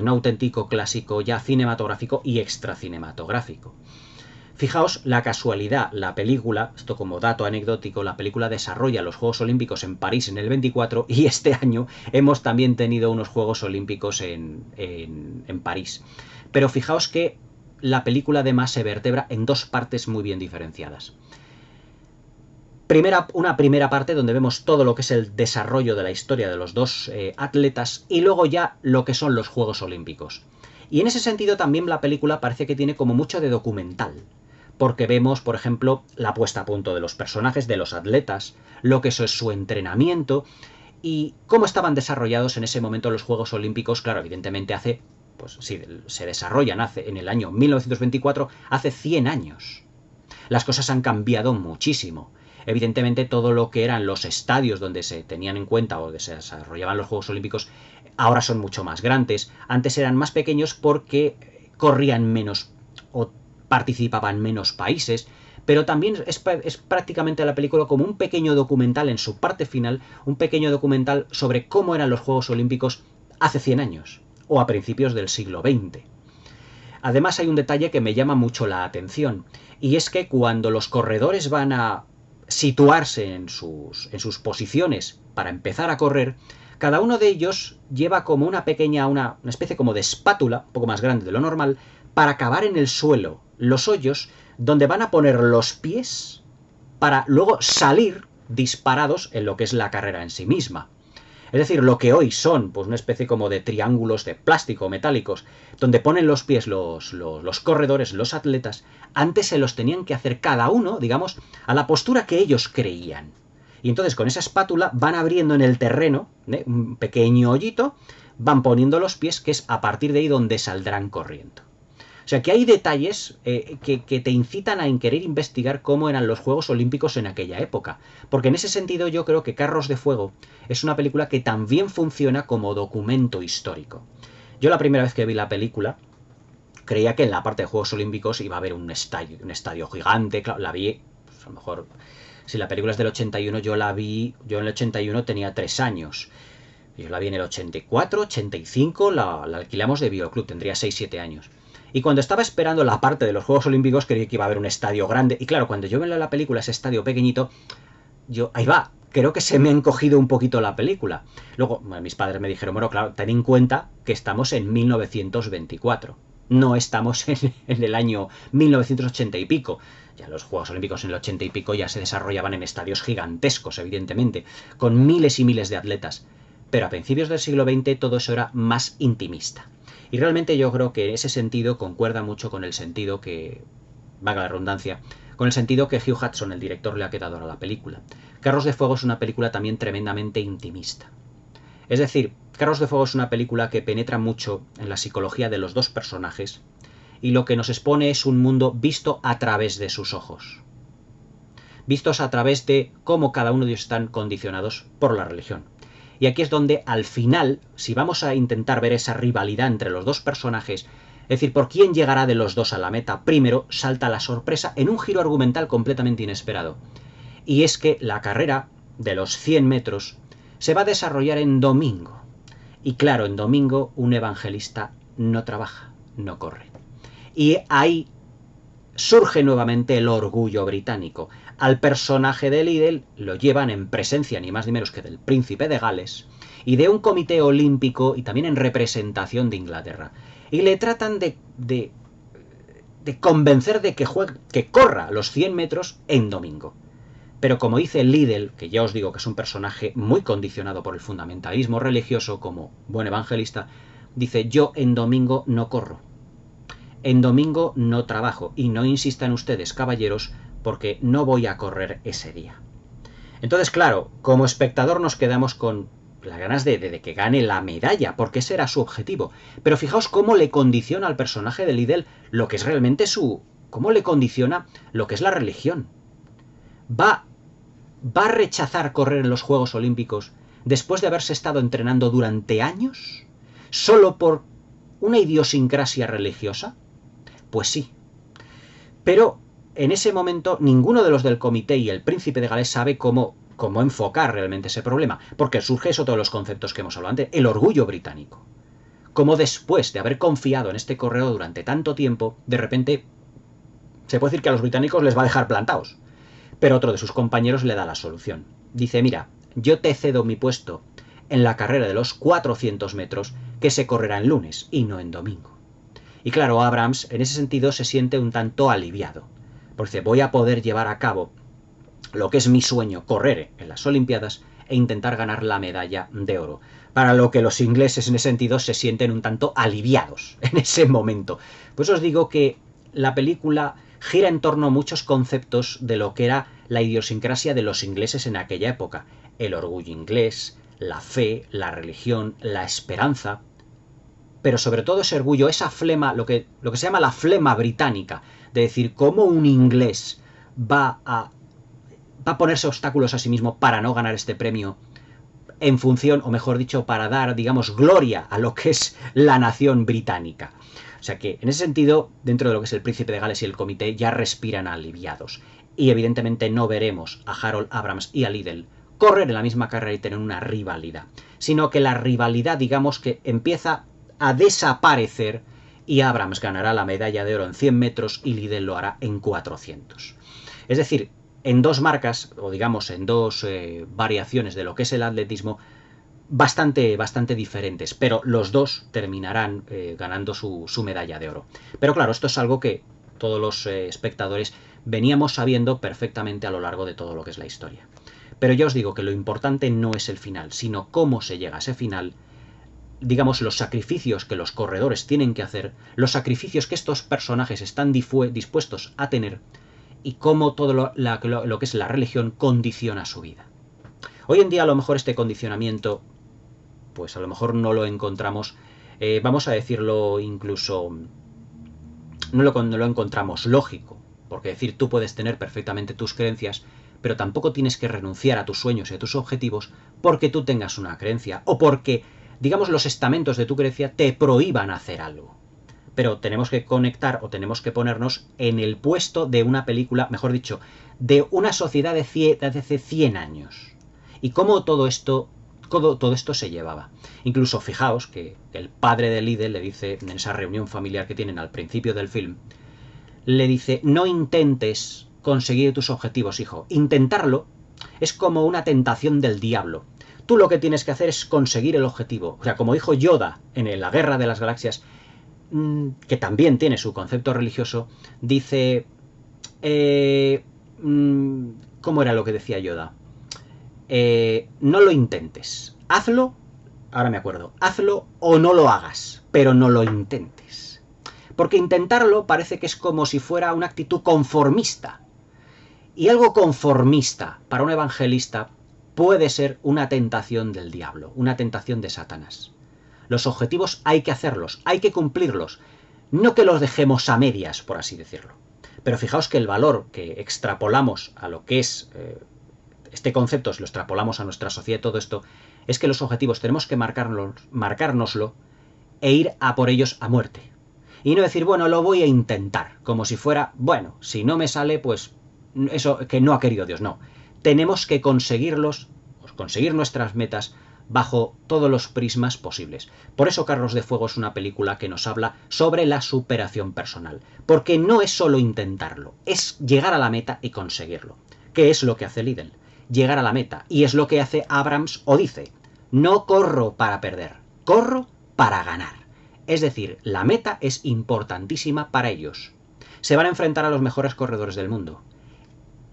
auténtico clásico ya cinematográfico y extracinematográfico. Fijaos la casualidad, la película, esto como dato anecdótico, la película desarrolla los Juegos Olímpicos en París en el 24 y este año hemos también tenido unos Juegos Olímpicos en París. Pero fijaos que la película además se vertebra en dos partes muy bien diferenciadas. Una primera parte donde vemos todo lo que es el desarrollo de la historia de los dos atletas y luego ya lo que son los Juegos Olímpicos. Y en ese sentido también la película parece que tiene como mucho de documental. Porque vemos, por ejemplo, la puesta a punto de los personajes, de los atletas, lo que eso es su entrenamiento y cómo estaban desarrollados en ese momento los Juegos Olímpicos. Claro, evidentemente se desarrollan en el año 1924, hace 100 años. Las cosas han cambiado muchísimo. Evidentemente todo lo que eran los estadios donde se tenían en cuenta o donde se desarrollaban los Juegos Olímpicos ahora son mucho más grandes. Antes eran más pequeños porque corrían menos o participaban menos países, pero también es prácticamente la película como un pequeño documental en su parte final, un pequeño documental sobre cómo eran los Juegos Olímpicos hace 100 años o a principios del siglo XX. Además hay un detalle que me llama mucho la atención y es que cuando los corredores van a situarse en sus posiciones para empezar a correr, cada uno de ellos lleva como una especie como de espátula, un poco más grande de lo normal, para cavar en el suelo los hoyos donde van a poner los pies para luego salir disparados en lo que es la carrera en sí misma. Es decir, lo que hoy son pues una especie como de triángulos de plástico metálicos donde ponen los pies los corredores, los atletas, antes se los tenían que hacer cada uno, digamos, a la postura que ellos creían. Y entonces con esa espátula van abriendo en el terreno un pequeño hoyito, van poniendo los pies, que es a partir de ahí donde saldrán corriendo. O sea que hay detalles que te incitan a querer investigar cómo eran los Juegos Olímpicos en aquella época. Porque en ese sentido yo creo que Carros de Fuego es una película que también funciona como documento histórico. Yo la primera vez que vi la película creía que en la parte de Juegos Olímpicos iba a haber un estadio gigante. Claro, la vi, pues a lo mejor, si la película es del 81, yo en el 81 tenía 3 años. Yo la vi en el 84, 85, la alquilamos de Videoclub, tendría 6-7 años. Y cuando estaba esperando la parte de los Juegos Olímpicos creí que iba a haber un estadio grande. Y claro, cuando yo veo en la película ese estadio pequeñito, ahí va, creo que se me ha encogido un poquito la película. Luego, mis padres me dijeron, bueno, claro, ten en cuenta que estamos en 1924. No estamos en el año 1980 y pico. Ya los Juegos Olímpicos en el 80 y pico ya se desarrollaban en estadios gigantescos, evidentemente, con miles y miles de atletas. Pero a principios del siglo XX todo eso era más intimista. Y realmente yo creo que en ese sentido concuerda mucho con el sentido que, valga la redundancia, con el sentido que Hugh Hudson, el director, le ha quedado a la película. Carros de Fuego es una película también tremendamente intimista. Es decir, Carros de Fuego es una película que penetra mucho en la psicología de los dos personajes y lo que nos expone es un mundo visto a través de sus ojos. Vistos a través de cómo cada uno de ellos están condicionados por la religión. Y aquí es donde, al final, si vamos a intentar ver esa rivalidad entre los dos personajes, es decir, por quién llegará de los dos a la meta, primero salta la sorpresa en un giro argumental completamente inesperado. Y es que la carrera de los 100 metros se va a desarrollar en domingo. Y claro, en domingo un evangelista no trabaja, no corre. Y ahí surge nuevamente el orgullo británico. Al personaje de Liddell lo llevan en presencia ni más ni menos que del príncipe de Gales y de un comité olímpico y también en representación de Inglaterra. Y le tratan de convencer de que corra los 100 metros en domingo. Pero como dice Liddell, que ya os digo que es un personaje muy condicionado por el fundamentalismo religioso como buen evangelista, dice: yo en domingo no corro. En domingo no trabajo y no insistan ustedes, caballeros, porque no voy a correr ese día. Entonces, claro, como espectador nos quedamos con las ganas de que gane la medalla, porque ese era su objetivo. Pero fijaos cómo le condiciona al personaje de Liddell lo que es realmente cómo le condiciona lo que es la religión. Va a rechazar correr en los Juegos Olímpicos después de haberse estado entrenando durante años, solo por una idiosincrasia religiosa. Pues sí. Pero en ese momento ninguno de los del comité y el príncipe de Gales sabe cómo enfocar realmente ese problema, porque surge eso todos los conceptos que hemos hablado antes, el orgullo británico. Como después de haber confiado en este corredor durante tanto tiempo, de repente se puede decir que a los británicos les va a dejar plantados. Pero otro de sus compañeros le da la solución. Dice: mira, yo te cedo mi puesto en la carrera de los 400 metros que se correrá en lunes y no en domingo. Y claro, Abrams en ese sentido se siente un tanto aliviado. Porque dice: voy a poder llevar a cabo lo que es mi sueño, correr en las Olimpiadas e intentar ganar la medalla de oro. Para lo que los ingleses en ese sentido se sienten un tanto aliviados en ese momento. Pues os digo que la película gira en torno a muchos conceptos de lo que era la idiosincrasia de los ingleses en aquella época. El orgullo inglés, la fe, la religión, la esperanza. Pero sobre todo ese orgullo, esa flema, lo que se llama la flema británica, de decir cómo un inglés va a ponerse obstáculos a sí mismo para no ganar este premio, en función, o mejor dicho, para dar, digamos, gloria a lo que es la nación británica. O sea que, en ese sentido, dentro de lo que es el príncipe de Gales y el comité, ya respiran aliviados. Y evidentemente no veremos a Harold Abrams y a Liddell correr en la misma carrera y tener una rivalidad, sino que la rivalidad, digamos, que empieza a desaparecer y Abrams ganará la medalla de oro en 100 metros y Liddell lo hará en 400. Es decir, en dos marcas, o digamos en dos variaciones de lo que es el atletismo, bastante diferentes, pero los dos terminarán ganando su medalla de oro. Pero claro, esto es algo que todos los espectadores veníamos sabiendo perfectamente a lo largo de todo lo que es la historia. Pero ya os digo que lo importante no es el final, sino cómo se llega a ese final, digamos, los sacrificios que los corredores tienen que hacer, los sacrificios que estos personajes están dispuestos a tener, y cómo todo lo que es la religión condiciona su vida. Hoy en día a lo mejor este condicionamiento, pues a lo mejor no lo encontramos, vamos a decirlo incluso, no lo encontramos lógico, porque decir, tú puedes tener perfectamente tus creencias, pero tampoco tienes que renunciar a tus sueños y a tus objetivos porque tú tengas una creencia, o porque, digamos, los estamentos de tu creencia te prohíban hacer algo. Pero tenemos que conectar o tenemos que ponernos en el puesto de una película, mejor dicho, de una sociedad de hace 100 años. Y cómo todo esto se llevaba. Incluso fijaos que el padre de Liddell le dice, en esa reunión familiar que tienen al principio del film, le dice: no intentes conseguir tus objetivos, hijo. Intentarlo es como una tentación del diablo. Tú lo que tienes que hacer es conseguir el objetivo. O sea, como dijo Yoda en la Guerra de las Galaxias, que también tiene su concepto religioso, dice... ¿cómo era lo que decía Yoda? No lo intentes. Hazlo, ahora me acuerdo, hazlo o no lo hagas, pero no lo intentes. Porque intentarlo parece que es como si fuera una actitud conformista. Y algo conformista para un evangelista puede ser una tentación del diablo, una tentación de Satanás. Los objetivos hay que hacerlos, hay que cumplirlos, no que los dejemos a medias, por así decirlo. Pero fijaos que el valor que extrapolamos a lo que es este concepto, si lo extrapolamos a nuestra sociedad y todo esto, es que los objetivos tenemos que marcárnoslo e ir a por ellos a muerte. Y no decir, bueno, lo voy a intentar, como si fuera, bueno, si no me sale, pues eso que no ha querido Dios, no. Tenemos que conseguir nuestras metas bajo todos los prismas posibles. Por eso Carros de Fuego es una película que nos habla sobre la superación personal. Porque no es solo intentarlo, es llegar a la meta y conseguirlo. ¿Qué es lo que hace Liddell? Llegar a la meta. Y es lo que hace Abrams o dice, no corro para perder, corro para ganar. Es decir, la meta es importantísima para ellos. Se van a enfrentar a los mejores corredores del mundo.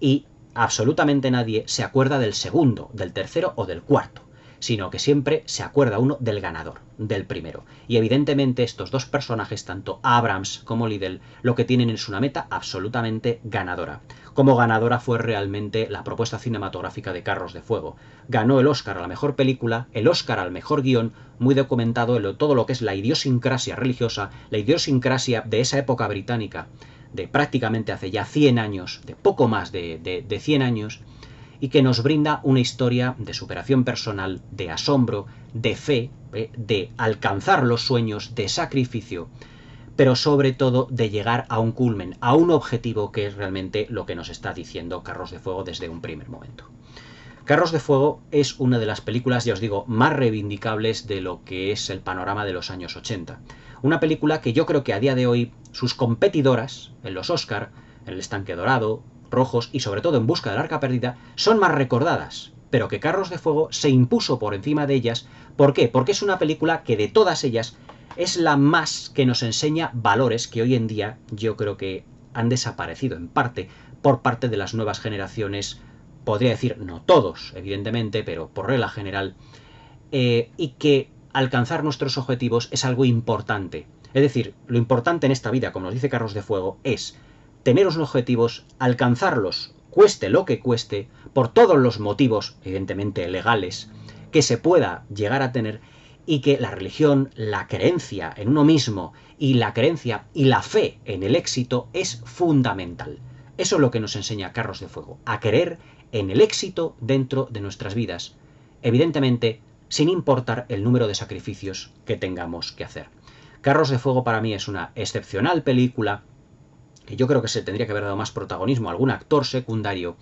Y absolutamente nadie se acuerda del segundo, del tercero o del cuarto, sino que siempre se acuerda uno del ganador, del primero. Y evidentemente estos dos personajes, tanto Abrams como Liddell, lo que tienen es una meta absolutamente ganadora. Como ganadora fue realmente la propuesta cinematográfica de Carros de Fuego. Ganó el Oscar a la mejor película, el Oscar al mejor guión, muy documentado en todo lo que es la idiosincrasia religiosa, la idiosincrasia de esa época británica, de prácticamente hace ya 100 años, de poco más de 100 años, y que nos brinda una historia de superación personal, de asombro, de fe, de alcanzar los sueños, de sacrificio, pero sobre todo de llegar a un culmen, a un objetivo que es realmente lo que nos está diciendo Carros de Fuego desde un primer momento. Carros de Fuego es una de las películas, ya os digo, más reivindicables de lo que es el panorama de los años 80. Una película que yo creo que a día de hoy sus competidoras en los Oscar, en El Estanque Dorado, Rojos y sobre todo En Busca del Arca Perdida, son más recordadas, pero que Carros de Fuego se impuso por encima de ellas. ¿Por qué? Porque es una película que de todas ellas es la más que nos enseña valores que hoy en día yo creo que han desaparecido en parte por parte de las nuevas generaciones, podría decir no todos, evidentemente, pero por regla general, y que alcanzar nuestros objetivos es algo importante. Es decir, lo importante en esta vida, como nos dice Carros de Fuego, es tener unos objetivos, alcanzarlos, cueste lo que cueste, por todos los motivos, evidentemente legales, que se pueda llegar a tener, y que la religión, la creencia en uno mismo y la creencia y la fe en el éxito es fundamental. Eso es lo que nos enseña Carros de Fuego, a creer en el éxito dentro de nuestras vidas, evidentemente sin importar el número de sacrificios que tengamos que hacer. Carros de Fuego para mí es una excepcional película que yo creo que se tendría que haber dado más protagonismo a algún actor secundario,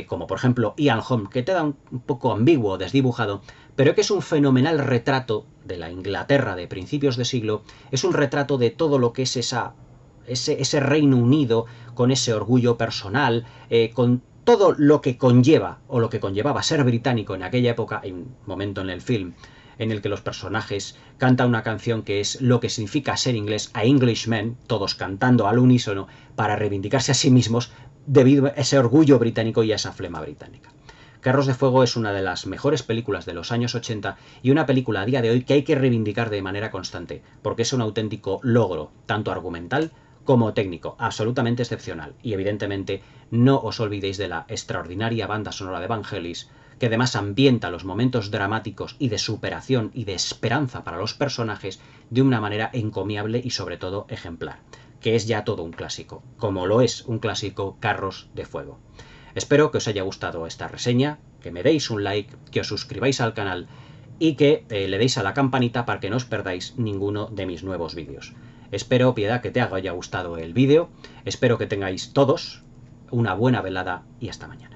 como por ejemplo Ian Holm, que te da un poco ambiguo, desdibujado, pero que es un fenomenal retrato de la Inglaterra de principios de siglo, es un retrato de todo lo que es ese Reino Unido, con ese orgullo personal, con todo lo que conlleva, o lo que conllevaba ser británico en aquella época. Hay un momento en el film en el que los personajes cantan una canción que es lo que significa ser inglés, a Englishmen, todos cantando al unísono para reivindicarse a sí mismos debido a ese orgullo británico y a esa flema británica. Carros de Fuego es una de las mejores películas de los años 80 y una película a día de hoy que hay que reivindicar de manera constante, porque es un auténtico logro, tanto argumental como técnico, absolutamente excepcional. Y evidentemente no os olvidéis de la extraordinaria banda sonora de Vangelis, que además ambienta los momentos dramáticos y de superación y de esperanza para los personajes de una manera encomiable y sobre todo ejemplar, que es ya todo un clásico, como lo es un clásico Carros de Fuego. Espero que os haya gustado esta reseña, que me deis un like, que os suscribáis al canal y que le deis a la campanita para que no os perdáis ninguno de mis nuevos vídeos. Espero, Piedad, que te haya gustado el vídeo, espero que tengáis todos una buena velada y hasta mañana.